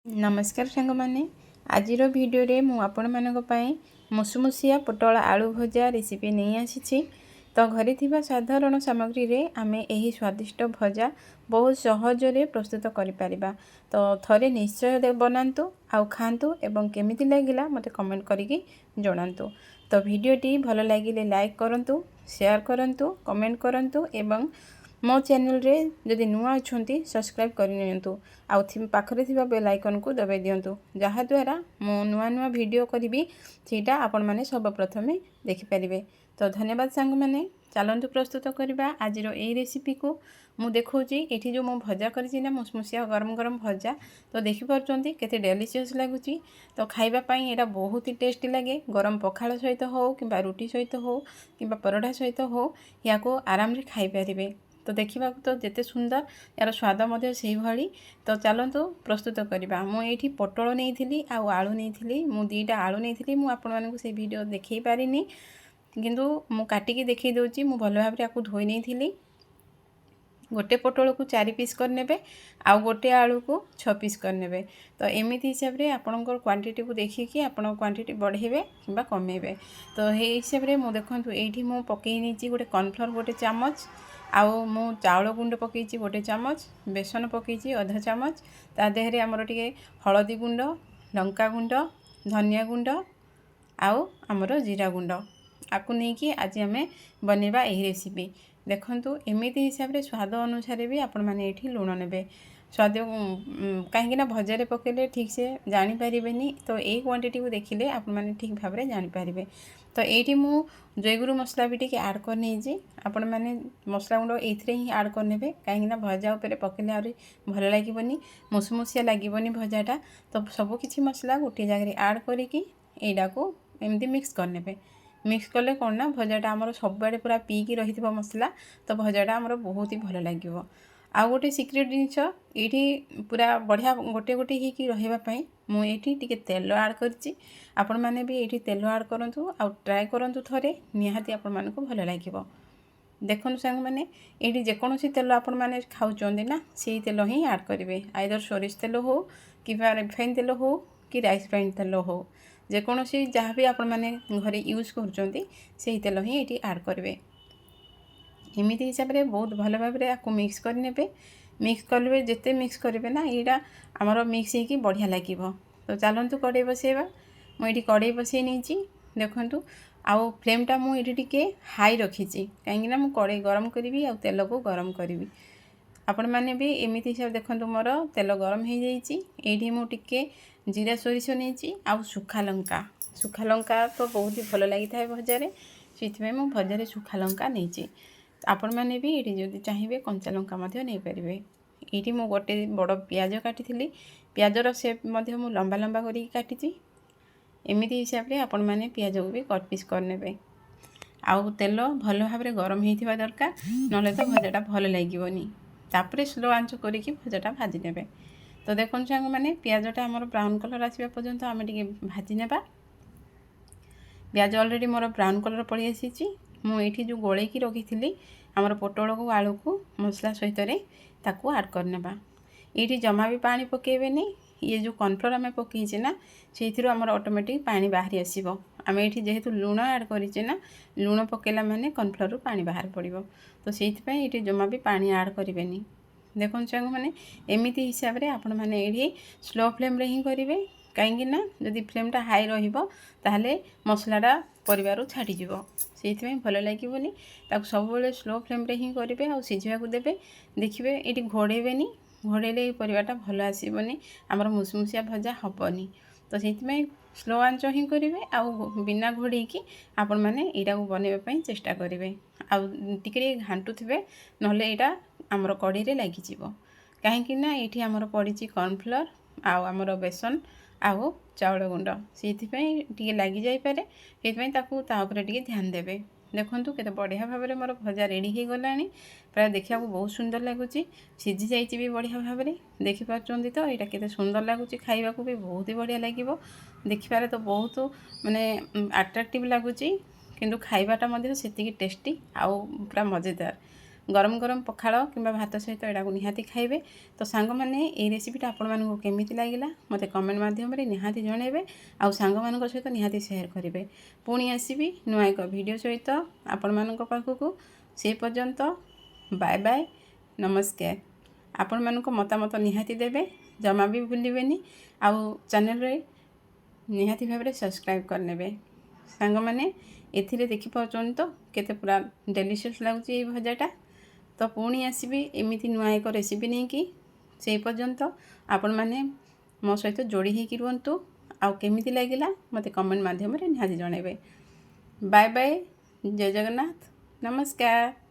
नमस्कार सांग माने आज भिडियो रे मु आपण मानक पई मुसुमुसिया पोटल आलू भजा रेसिपी नहीं आसी। तो घरे थिबा साधारण सामग्री रे आमे एही स्वादिष्ट भजा बहुत सहज रे प्रस्तुत करि परिबा। तो थरे निश्चय बनातु आउ खातु एवं केमिति लागिला मते कमेंट करिकि जणातु। तो भिडियोटी भल लागिले लाइक करंतु, शेयर करंतु, कमेंट करंतु एवं मो चैनल रे जदि नुआ अछंती सब्सक्राइब करनियंतु आउ पाखरे थिबा बेल आइकन को दबाई दियंतु जहा द्वारा मो नुआ नुआ वीडियो करिबी सेटा आपण माने सब प्रथमे देखि परिबे। तो धन्यवाद सांग माने चलंतु प्रस्तुत करबा आज एई रेसिपी को मु देखौची। एठी जो मो भजा करछि ना मुसमुसिया गरम गरम भजा तो देखि परचंती केते डेलीशियस लागुची। तो खाइबा पई एटा बहुत ही टेस्टी लागे गरम पखाळ सहित हो किबा रुटी सहित हो किबा परोठा सहित हो या को आराम रे खाइ परिबे। तो देखा तो जिते सुंदर यार स्वाद मध्य से भली। तो चलतु प्रस्तुत करवा मुझे पोटल नहीं आउ आलू नहीं मु दीटा आलू नहीं मु आपण मानक से वीडियो देखई पारिनी किंतु मु काटिकी देखई दउची। मु भल भाव आपको धोई नहीं गोटे पोटल को 4 पीस करने आउ गोटे आलू को 6 पीस करने। तो एमती हिसाब से आपणकर क्वांटिटी को देखिकी आपण क्वांटिटी बढ़ेबे कि कमेबे। तो ये हिसाब से मुझे देखो ये मु पकई नहीं गोटे कॉर्नफ्लोर गोटे चामच आउ मु चाउल गुंड पकईची गोटे चामच बेसन पकईची आधा चामच ता देहरे आमर टिके हलदी गुंड लंका गुंड धनिया गुंड आउ आमर जीरा गुंड आपको नहीं आज आम बनवा यही रेसिपी। देखंतु एमिति हिसाब रे स्वाद अनुसार भी आपण माने एठी लुण नेबे स्वाद कहीं भजा पकेले ठीक से जानी पारिबेनी। तो यही क्वांटिटी को देखिले आपण माने ठीक भाव में जानी पारिबे। तो ये मु जयगुरु मसला भी टिके ऐड करनी आपण माने मसला गुंड एथरे ही ऐड करने कहीं भजा उपर पकेले आहुरी भल लगे मुसमुसिया लगे भजाटा। तो सब किसी मसला गोटे जगह ऐड करिकी एटा को एमती मिक्स करने मिक्स कले कौन ना भजाटा आमर सब आड़े पूरा पीकी रही मसला। तो भजाटा आमर बहुत ही भल लगे। आउ गोटे सिक्रेट जिनस ये पूरा बढ़िया गोटे गोटे ही रही मुझे तेल ऐड करछि आपण माने भी ये तेल ऐड करंतु आउ ट्राए करंतु थरे निहाती आपण मानक भल लगे। देखो सांग मैंने ये जेकोसी तेल आपण मैंने खाऊँ ना से तेल ही ऐड करेंगे आइदर सोरिष तेल हो कि रिफाइन तेल हो कि राइस ब्राइन तेल हो जेकोसी जहाँ भी आपण मैंने घरे यूज कर तेल ही ये ऐड करेंगे। एमती हिसाब से बहुत भल भाव में आपको मिक्स करने मिक्स करेंगे जिते मिक्स करेंगे ना यहाँ आमर मिक्स हो बढ़िया लगे। तो चलतु कड़े बसैबा मुझे कड़े बसई नहीं देखु आउ फ्लेमटा मुझे टिके हाई रखी कहीं मु कड़े गरम करी आ तेल को गरम करी आपण मैंने भी एमती हिसाब देखो मोर तेल गरम हो जाइए मुझे जीरा सोरिष नहीं आउ सुखा लंका तो बहुत ही भल लगी था भजारे से मु भजारे सुखा लंका नहीं आपण मैंने भी ये जदि चाहिए कंचा लंका नहीं पारे। ये मु गोटे बड़ पियाज काटी पियाजर सेप मु लंबा लंबा करी काटी एमती हिसाब से आपण मैंने पियाज को भी कट पिस करने आउ तेल भल भाव में गरम होता दरकार ना तो भजाटा भल लगे तापर स्लो आंच करके भजाटा भाजी ने। तो देखो सांग मैंने पियाजटा आमर ब्राउन कलर आसवा पर्यंत आम टे भाजी नेबा। पियाज अलरेडी मोर ब्राउन कलर पड़ी आसी मुझे जो गोलैकी रखी आमर पोटल को आलू को मसला सहित ताकू ऐड करनेबा। ये जमा भी पानी पकेबेनी ये जो कॉर्नफ्लोर आम पकईचे ना से आमर ऑटोमेटिक पानी बाहरी आसो आम ये जेहेतु लुण ऐड करें ना लुण पकेला माने कॉर्नफ्लोर पानी बाहर पड़ो। तो से ये जमा भी पानी ऐड करें। देखो सांग मैंने एमती हिसाब से आपण मैंने ये स्लो फ्लेम रे ही करेंगे कहीं जदि फ्लेमटा हाई रहा मसलाटा परिवार छाड़ीज से भल लगे सब स्लो फ्लेम रे ही करेंगे आ सीझा देवे देखिए ये घोड़ेबेनी घोड़े परिवाटा भल आसबनी आमर मुसमुसिया भजा हेनी। तो से स्लो आंच ही करेंगे आउ बिना घोड़े आपण मैंने यहाँ को बनवाई चेष्टा करेंगे आउ टिके घाटुवे ना यहाँ आमर कड़ी लगिज कहीं ये आमर पड़ी कॉर्नफ्लोर आमर बेसन आउ चाउल गुंड से लगी जापे से ध्यान देवे। देखो केते बढ़िया भाव में मोर भजा रेडी हो गला प्राय देखा बहुत सुंदर लगुच सीझी जाइए भी बढ़िया भाव में देखिपार। तो यहाँ केते सुंदर लगुच खाइबा भी बहुत ही बढ़िया लगे देखिपारे तो बहुत माने अट्राक्टिव लगुच किंतु खाइबाटा से टेस्टी आउ पूरा मजेदार गरम गरम पखाल कि भात सहित एटा निहाती खाइबे। तो सांग माने ए रेसिपीटा आपण मानकु केमिति लागिला मते कमेंट माध्यम रे निहाती जणेबे आ सांग मानक सहित निहाती शेयर करिवे। पुणी आसीबी नुआ एक वीडियो सहित आपण मानक पाखकु। से पर्यंत बाय बाय नमस्कार। आपण मानक मतामत निहाती देबे जमा भी भूलिबेनी आउ चैनल रे निहाती भाव सब्सक्राइब करनेबे। सांग माने एथिरे देखि पाउछन तो केते पूरा डिलीशियस लागुची ए भजाटा। तो पुणी आसीबी एमिति नुआ एक रेसिपी नहीं कि से पर्यंत आपण माने मो सहित जोड़ी हेकि रुहंतु आउ केमिति लागिला मते कमेंट माध्यम रे निहाती जणेबे। बाय बाय जय जगन्नाथ नमस्कार।